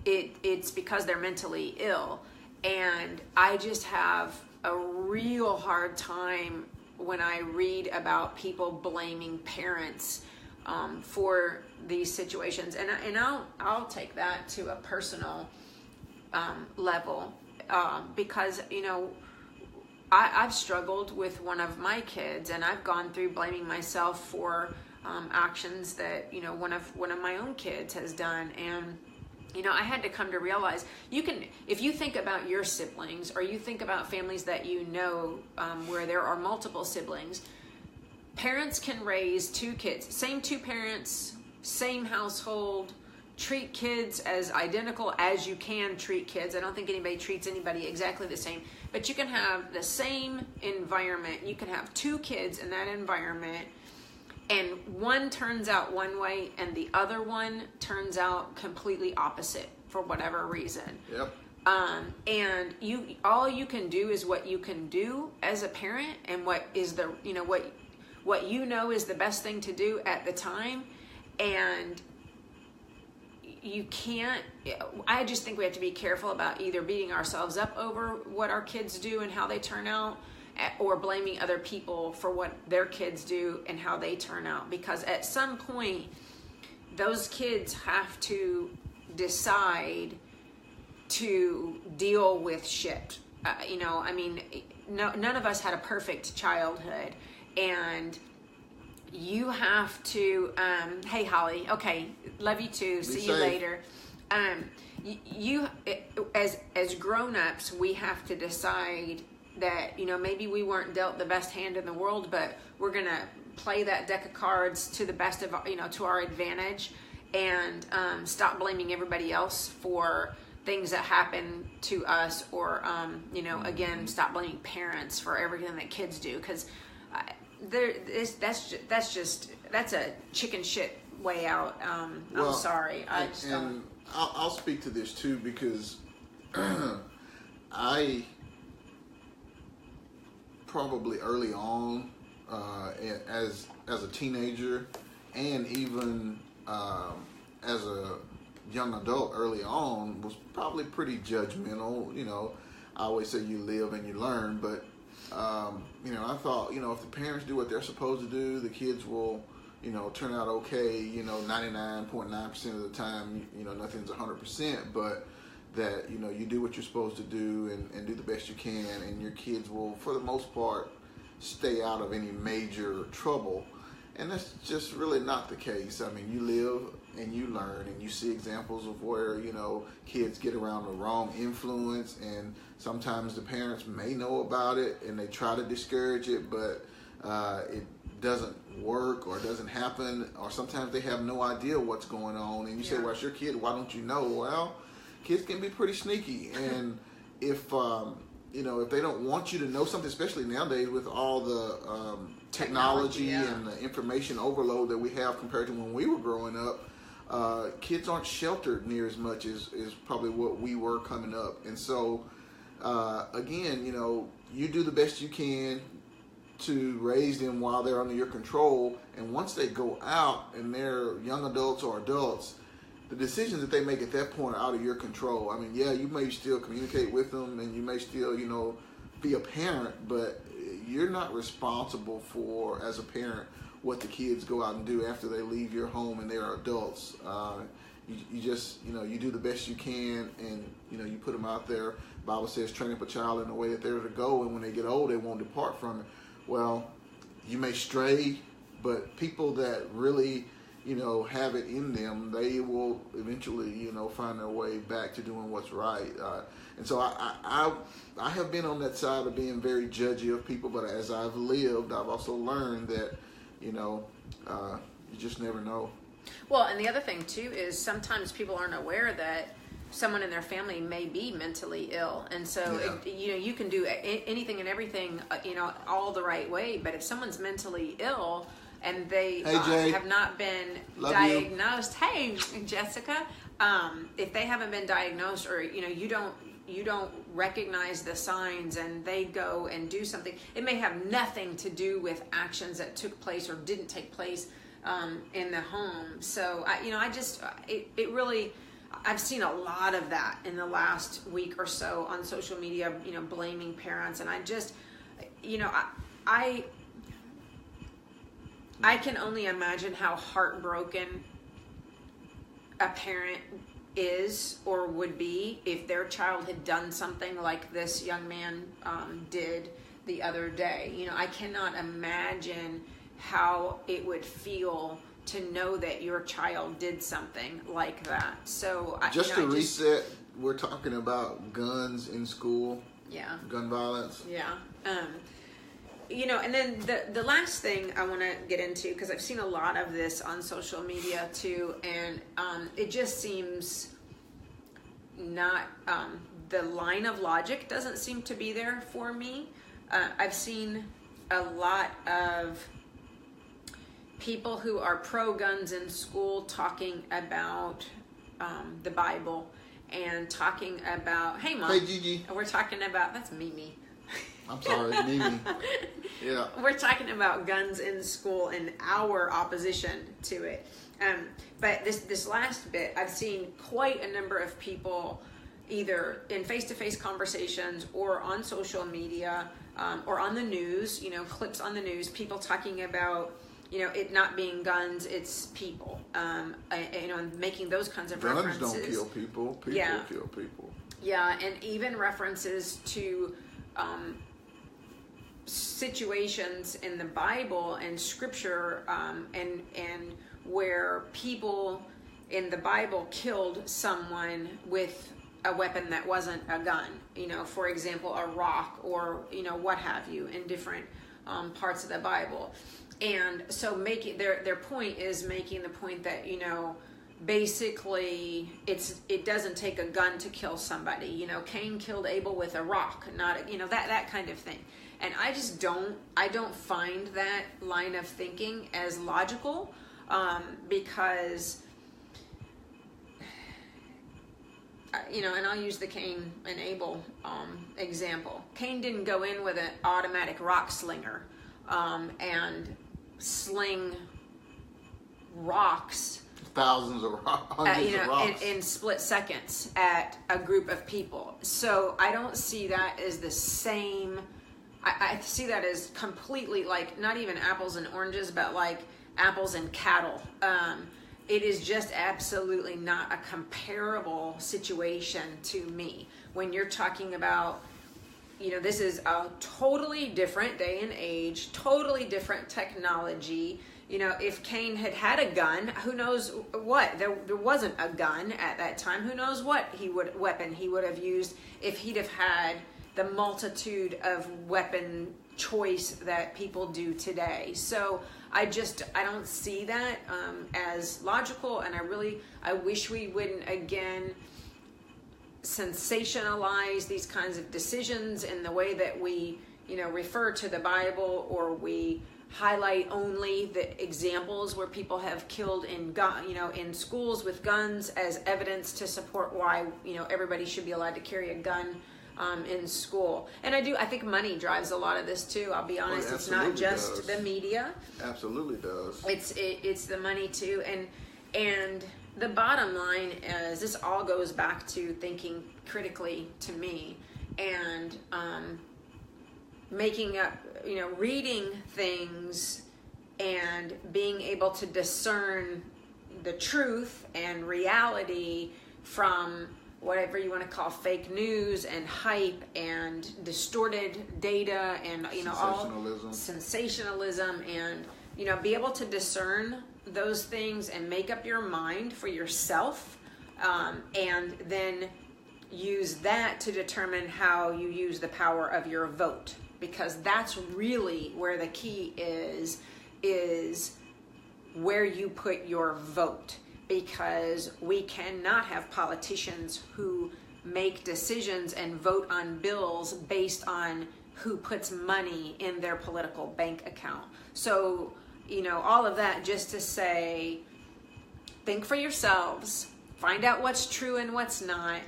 Speaker 1: It's because they're mentally ill. And I just have a real hard time when I read about people blaming parents for these situations. And I'll take that to a personal level because, I've struggled with one of my kids, and I've gone through blaming myself for actions that, you know, one of my own kids has done. And you know, I had to come to realize if you think about your siblings, or you think about families that you know where there are multiple siblings, parents can raise two kids, same two parents, same household, treat kids as identical as you can treat kids. I don't think anybody treats anybody exactly the same, but you can have the same environment. You can have two kids in that environment, and one turns out one way and the other one turns out completely opposite for whatever reason.
Speaker 2: Yep.
Speaker 1: And all you can do is what you can do as a parent, and what is what you know is the best thing to do at the time. And you can't, I just think we have to be careful about either beating ourselves up over what our kids do and how they turn out, or blaming other people for what their kids do and how they turn out. Because at some point, those kids have to decide to deal with shit. You know, I mean, none of us had a perfect childhood, and you have to, hey Holly, okay, love you too, see you later. You, as grown-ups, we have to decide that, you know, maybe we weren't dealt the best hand in the world, but we're gonna play that deck of cards to the best of, you know, to our advantage, and stop blaming everybody else for things that happen to us, or you know, again, stop blaming parents for everything that kids do, because that's a chicken shit way out. I'm sorry.
Speaker 2: I'll speak to this too, because I probably early on, as a teenager, and even as a young adult early on, was probably pretty judgmental. You know, I always say you live and you learn, but you know, I thought, you know, if the parents do what they're supposed to do, the kids will, you know, turn out okay. You know, 99.9% of the time, you know, nothing's 100%, but that, you know, you do what you're supposed to do, and do the best you can, and your kids will, for the most part, stay out of any major trouble. And that's just really not the case. I mean, you live and you learn, and you see examples of where, you know, kids get around the wrong influence, and sometimes the parents may know about it and they try to discourage it, but it doesn't work, or doesn't happen, or sometimes they have no idea what's going on, and you say, well, it's your kid, why don't you know? Well, kids can be pretty sneaky, and if you know, if they don't want you to know something, especially nowadays with all the technology and the information overload that we have compared to when we were growing up, kids aren't sheltered near as much as probably what we were coming up. And so again, you know, you do the best you can to raise them while they're under your control, and once they go out and they're young adults or adults, the decisions that they make at that point are out of your control. I mean, yeah, you may still communicate with them, and you may still, you know, be a parent, but you're not responsible for, as a parent, what the kids go out and do after they leave your home and they're adults. You just, you know, you do the best you can, and, you know, you put them out there. The Bible says, train up a child in the way that they're to go, and when they get old, they won't depart from it. Well, you may stray, but people that really, you know, have it in them, they will eventually, you know, find their way back to doing what's right. And so I have been on that side of being very judgy of people, but as I've lived, I've also learned that, you know, you just never know.
Speaker 1: Well, and the other thing too is sometimes people aren't aware that someone in their family may be mentally ill, and so you know, you can do anything and everything, you know, all the right way, but if someone's mentally ill and they have not been diagnosed, hey Jessica, if they haven't been diagnosed, or you know, you don't recognize the signs, and they go and do something, it may have nothing to do with actions that took place or didn't take place in the home. So it really, I've seen a lot of that in the last week or so on social media, you know, blaming parents, and I just, you know, I can only imagine how heartbroken a parent is or would be if their child had done something like this young man did, the other day. You know, I cannot imagine how it would feel to know that your child did something like that. So
Speaker 2: to reset, we're talking about guns in school.
Speaker 1: Yeah.
Speaker 2: Gun violence.
Speaker 1: Yeah. You know, and then the last thing I want to get into, because I've seen a lot of this on social media too, and it just seems not, the line of logic doesn't seem to be there for me. I've seen a lot of people who are pro-guns in school talking about the Bible and talking about, hey Mom.
Speaker 2: Hey Gigi.
Speaker 1: We're talking about, that's Mimi.
Speaker 2: I'm sorry, Mimi. Yeah.
Speaker 1: We're talking about guns in school and our opposition to it. But this last bit, I've seen quite a number of people either in face-to-face conversations or on social media or on the news, you know, clips on the news, people talking about, you know, it not being guns, it's people, you know, and making those kinds of references.
Speaker 2: Guns don't kill people. People kill people.
Speaker 1: Yeah, and even references to situations in the Bible and Scripture, and where people in the Bible killed someone with a weapon that wasn't a gun. You know, for example, a rock or, you know, what have you, in different parts of the Bible. And so their point is making the point that, you know, basically it doesn't take a gun to kill somebody. You know, Cain killed Abel with a rock, not, you know, that kind of thing. And I just don't find that line of thinking as logical, because, you know, and I'll use the Cain and Abel example. Cain didn't go in with an automatic rock slinger and sling rocks,
Speaker 2: thousands of hundreds
Speaker 1: you know,
Speaker 2: of rocks
Speaker 1: in split seconds at a group of people. So I don't see that as the same. I see that as completely, like, not even apples and oranges, but like apples and cattle. It is just absolutely not a comparable situation to me. When you're talking about, you know, this is a totally different day and age, totally different technology. You know, if Cain had had a gun, who knows what? There wasn't a gun at that time. Who knows what weapon he would have used if he'd have had the multitude of weapon choice that people do today. So I don't see that as logical, and I wish we wouldn't again sensationalize these kinds of decisions in the way that we, you know, refer to the Bible, or we highlight only the examples where people have killed in schools with guns as evidence to support why, you know, everybody should be allowed to carry a gun in school. And I think money drives a lot of this too. I'll be honest, it's not just the media.
Speaker 2: Absolutely does.
Speaker 1: It's the money too, and the bottom line is this all goes back to thinking critically to me, and making up, you know, reading things and being able to discern the truth and reality from whatever you want to call fake news and hype and distorted data and, you know, all sensationalism, and, you know, be able to discern those things and make up your mind for yourself, and then use that to determine how you use the power of your vote, because that's really where the key is where you put your vote. Because we cannot have politicians who make decisions and vote on bills based on who puts money in their political bank account. So, you know, all of that just to say, think for yourselves, find out what's true and what's not.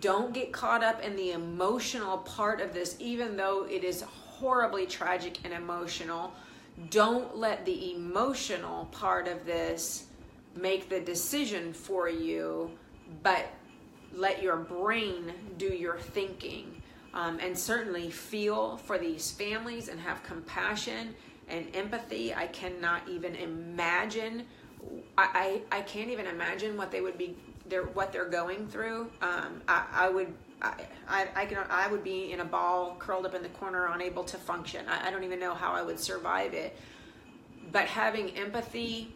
Speaker 1: Don't get caught up in the emotional part of this, even though it is horribly tragic and emotional. Don't let the emotional part of this make the decision for you, but let your brain do your thinking, and certainly feel for these families and have compassion and empathy. I cannot even imagine. I can't even imagine what they would be what they're going through. I would I would be in a ball, curled up in the corner, unable to function. I don't even know how I would survive it. But having empathy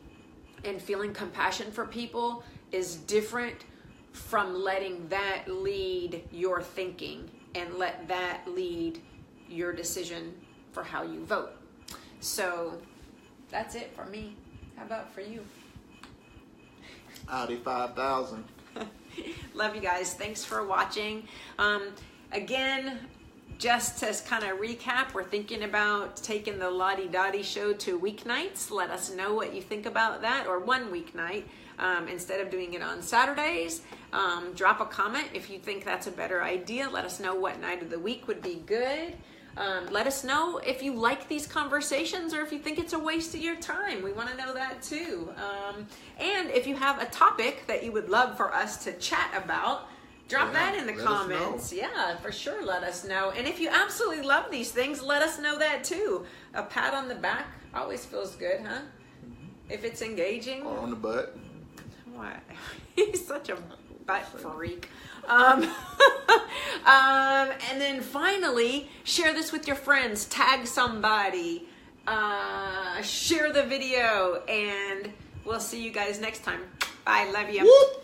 Speaker 1: and feeling compassion for people is different from letting that lead your thinking and let that lead your decision for how you vote. So that's it for me. How about for you?
Speaker 2: Audi 5000.
Speaker 1: Love you guys. Thanks for watching. Again, just to kind of recap, we're thinking about taking the Loddy Doddy show to weeknights. Let us know what you think about that, or one weeknight instead of doing it on Saturdays. Drop a comment if you think that's a better idea. Let us know what night of the week would be good. Let us know if you like these conversations or if you think it's a waste of your time. We want to know that too. And if you have a topic that you would love for us to chat about, drop that in the comments. Yeah, for sure, let us know. And if you absolutely love these things, let us know that too. A pat on the back always feels good, huh? If it's engaging.
Speaker 2: Or on the butt.
Speaker 1: What? He's such a butt freak. And then finally, share this with your friends. Tag somebody. Share the video. And we'll see you guys next time. Bye. Love you.
Speaker 2: Whoop.